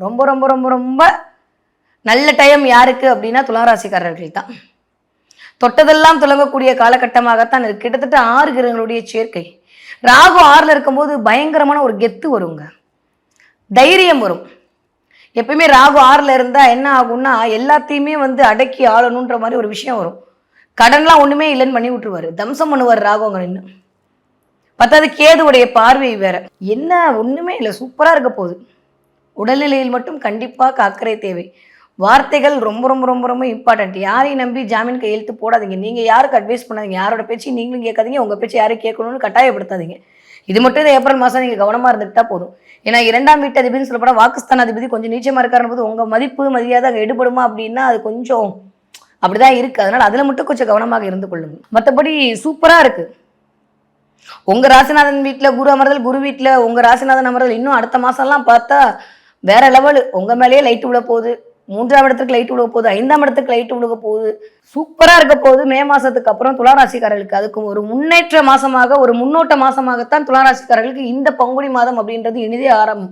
ரொம்ப ரொம்ப ரொம்ப ரொம்ப நல்ல டைம் யாருக்கு அப்படின்னா துளாராசிக்காரர்கள் தான். தொட்டதெல்லாம் துலங்கக்கூடிய காலகட்டமாகத்தான் இருக்கு. கிட்டத்தட்ட 6 கிரகங்களுடைய சேர்க்கை. ராகு 6ல் இருக்கும்போது பயங்கரமான ஒரு கெத்து வருங்க, தைரியம் வரும். எப்பயுமே ராகு 6ல் இருந்தா என்ன ஆகும்னா எல்லாத்தையுமே அடக்கி ஆளணுன்ற மாதிரி ஒரு விஷயம் வரும். கடன்லாம் ஒண்ணுமே இல்லைன்னு பண்ணி விட்டுருவாரு, தம்சம் பண்ணுவார் ராகு அங்க நின்று. பத்தாவது கேதுவுடைய பார்வை வேற. என்ன ஒண்ணுமே இல்லை, சூப்பரா இருக்க போகுது. உடல்நிலையில் மட்டும் கண்டிப்பாக அக்கறை தேவை. வார்த்தைகள் ரொம்ப ரொம்ப ரொம்ப ரொம்ப இம்பார்ட்டன்ட். யாரையும் நம்பி ஜாமீன் கையெழுத்து போடாதீங்க. நீங்க யாருக்கு அட்வைஸ் பண்ணாதீங்க. யாரோட பேச்சு நீங்களும் கேட்காதீங்க, உங்க பேச்சு யாரும் கேட்கணும்னு கட்டாயப்படுத்தாதீங்க. இது மட்டும் இந்த ஏப்ரல் மாசம் நீங்க கவனமா இருந்துட்டா போதும். ஏன்னா 2ஆம் வீட்டு அதிபதினு சொல்லப்பட வாக்குஸ்தான அதிபதி கொஞ்சம் நீச்சமா இருக்காருன்னு போது உங்க மதிப்பு மரியாதை அங்கே எடுபடுமா அப்படின்னா அது கொஞ்சம் அப்படிதான் இருக்கு. அதனால அதுல மட்டும் கொஞ்சம் கவனமாக இருந்து கொள்ளுங்க. மற்றபடி சூப்பரா இருக்கு. உங்க ராசிநாதன் வீட்டுல குரு அமர்தல், குரு வீட்டுல உங்க ராசிநாதன் அமர்தல் இன்னும் அடுத்த மாசம்லாம் பார்த்தா வேற லெவலு. உங்க மேலேயே லைட் விட போகுது, 3ஆம் இடத்துக்கு லைட் விழுக போகுது, 5ஆம் இடத்துக்கு லைட் விழுக போகுது. சூப்பரா இருக்க போகுது. மே மாசத்துக்கு அப்புறம் துளாராசிக்காரர்களுக்கு அதுக்கு ஒரு முன்னேற்ற மாசமாக, ஒரு முன்னோட்ட மாசமாகத்தான் துளாராசிக்காரர்களுக்கு இந்த பங்குனி மாதம் அப்படின்றது இனிதே ஆரம்பம்.